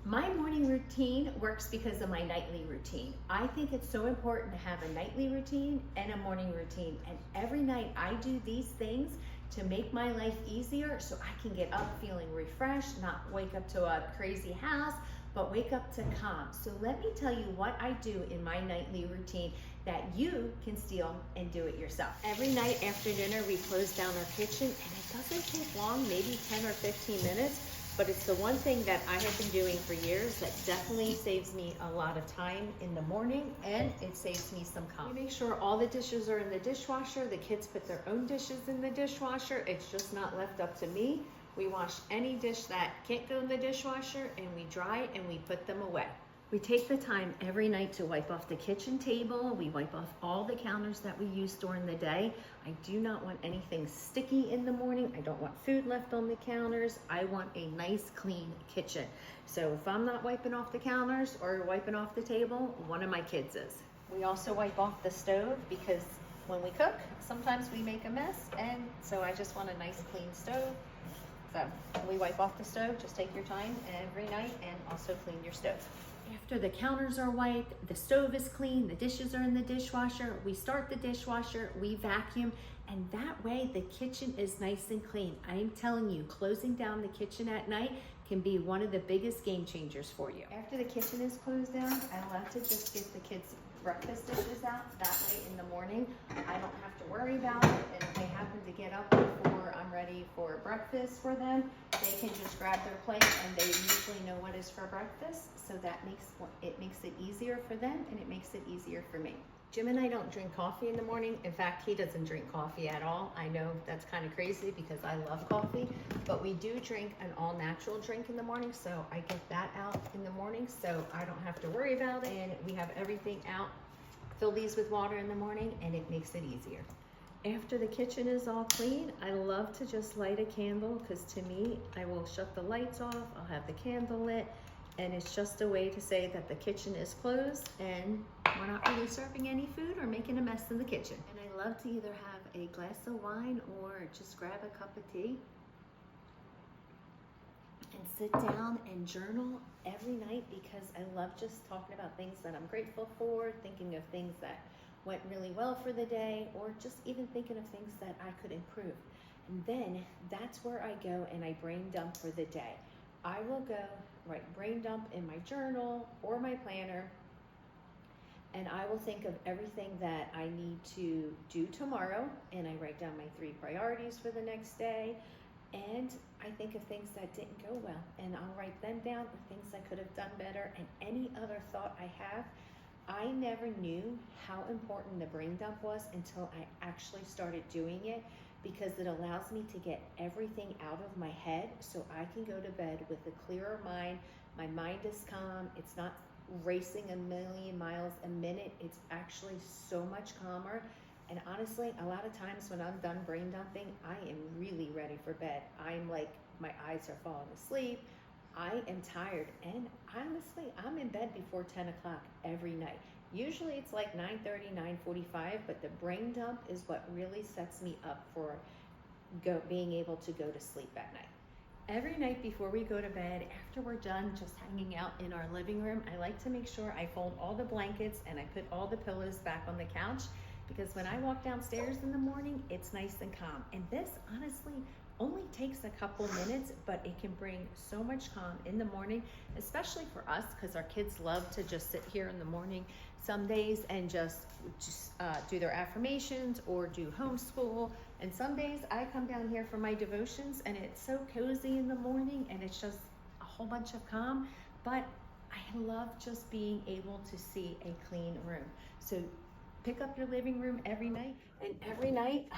My morning routine works because of my nightly routine. I think it's so important to have a nightly routine and a morning routine. And every night I do these things to make my life easier so I can get up feeling refreshed, not wake up to a crazy house, but wake up to calm. So let me tell you what I do in my nightly routine that you can steal and do it yourself. Every night after dinner, we close down our kitchen, and it doesn't take long, maybe 10 or 15 minutes. But it's the one thing that I have been doing for years that definitely saves me a lot of time in the morning, and it saves me some calm. We make sure all the dishes are in the dishwasher. The kids put their own dishes in the dishwasher. It's just not left up to me. We wash any dish that can't go in the dishwasher, and we dry and we put them away. We take the time every night to wipe off the kitchen table. We wipe off all the counters that we use during the day. I do not want anything sticky in the morning. I don't want food left on the counters. I want a nice, clean kitchen. So if I'm not wiping off the counters or wiping off the table, one of my kids is. We also wipe off the stove because when we cook, sometimes we make a mess. And so I just want a nice, clean stove. So we wipe off the stove. Just take your time every night and also clean your stove. After the counters are wiped, the stove is clean, the dishes are in the dishwasher, we start the dishwasher, we vacuum, and that way the kitchen is nice and clean. I am telling you, closing down the kitchen at night can be one of the biggest game changers for you. After the kitchen is closed down, I love to just get the kids' breakfast dishes out. That way in the morning, I don't have to worry about it, and if they happen to get up before I'm ready for breakfast for them, they can just grab their plate and they usually know what is for breakfast, so that makes it easier for them and it makes it easier for me. Jim and I don't drink coffee in the morning. In fact, he doesn't drink coffee at all. I know that's kind of crazy because I love coffee, but we do drink an all-natural drink in the morning, so I get that out in the morning so I don't have to worry about it, and we have everything out. Fill these with water in the morning and it makes it easier. After the kitchen is all clean, I love to just light a candle because to me, I will shut the lights off, I'll have the candle lit, and it's just a way to say that the kitchen is closed and we're not really serving any food or making a mess in the kitchen. And I love to either have a glass of wine or just grab a cup of tea and sit down and journal every night because I love just talking about things that I'm grateful for, thinking of things that went really well for the day, or just even thinking of things that I could improve. And then that's where I go and I brain dump for the day. I will go write brain dump in my journal or my planner, and I will think of everything that I need to do tomorrow, and I write down my 3 priorities for the next day, and I think of things that didn't go well, and I'll write them down, or things I could have done better, and any other thought I have. I never knew how important the brain dump was until I actually started doing it, because it allows me to get everything out of my head so I can go to bed with a clearer mind. My mind is calm. It's not racing a million miles a minute. It's actually so much calmer. And honestly, a lot of times when I'm done brain dumping, I am really ready for bed. I'm like, my eyes are falling asleep. I am tired, and honestly, I'm in bed before 10 o'clock every night. Usually it's like 9:30, 9:45, but the brain dump is what really sets me up for being able to go to sleep at night. Every night before we go to bed, after we're done just hanging out in our living room, I like to make sure I fold all the blankets and I put all the pillows back on the couch, because when I walk downstairs in the morning, it's nice and calm. And this honestly only takes a couple minutes, but it can bring so much calm in the morning, especially for us, because our kids love to just sit here in the morning some days and just do their affirmations or do homeschool. And some days I come down here for my devotions, and it's so cozy in the morning, and it's just a whole bunch of calm. But I love just being able to see a clean room. So pick up your living room every night, and every night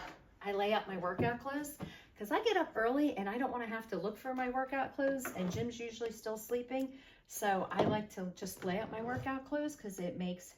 I lay out my workout clothes, because I get up early and I don't want to have to look for my workout clothes, and Jim's usually still sleeping. So I like to just lay out my workout clothes because it makes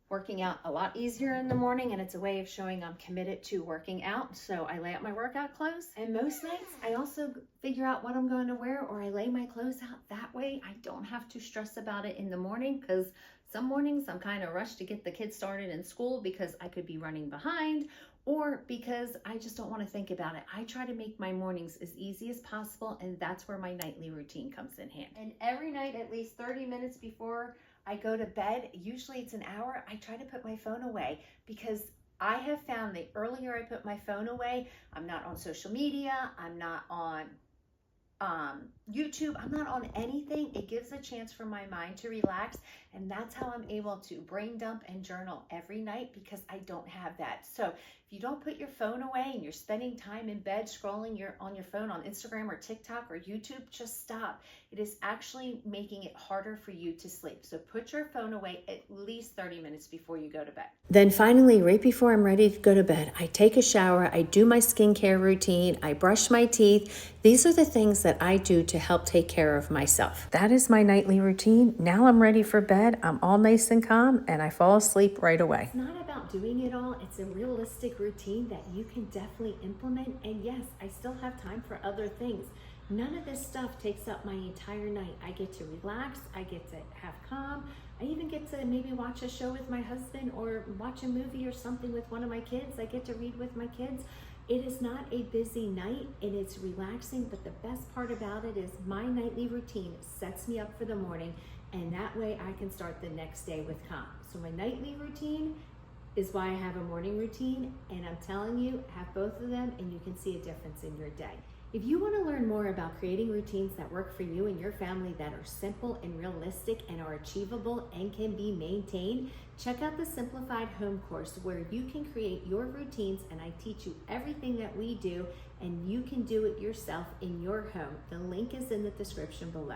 working out a lot easier in the morning, and it's a way of showing I'm committed to working out. So I lay out my workout clothes, and most nights I also figure out what I'm going to wear, or I lay my clothes out. That way I don't have to stress about it in the morning, because some mornings I'm kind of rushed to get the kids started in school because I could be running behind, or because I just don't want to think about it. I try to make my mornings as easy as possible, and that's where my nightly routine comes in hand. And every night, at least 30 minutes before I go to bed, usually it's an hour, I try to put my phone away, because I have found the earlier I put my phone away, I'm not on social media, I'm not on YouTube, I'm not on anything. It gives a chance for my mind to relax, and that's how I'm able to brain dump and journal every night, because I don't have that. So if you don't put your phone away and you're spending time in bed scrolling on your phone on Instagram or TikTok or YouTube, just stop. It is actually making it harder for you to sleep. So put your phone away at least 30 minutes before you go to bed. Then finally, right before I'm ready to go to bed, I take a shower, I do my skincare routine, I brush my teeth. These are the things that I do to help take care of myself. That is my nightly routine. Now I'm ready for bed. I'm all nice and calm, and I fall asleep right away. It's not about doing it all. It's a realistic routine that you can definitely implement. And yes, I still have time for other things. None of this stuff takes up my entire night. I get to relax. I get to have calm. I even get to maybe watch a show with my husband, or watch a movie or something with one of my kids. I get to read with my kids. It is not a busy night, and it's relaxing, but the best part about it is my nightly routine sets me up for the morning, and that way I can start the next day with calm. So my nightly routine is why I have a morning routine, and I'm telling you, have both of them and you can see a difference in your day. If you want to learn more about creating routines that work for you and your family, that are simple and realistic and are achievable and can be maintained, check out the Simplified Home course, where you can create your routines, and I teach you everything that we do, and you can do it yourself in your home. The link is in the description below.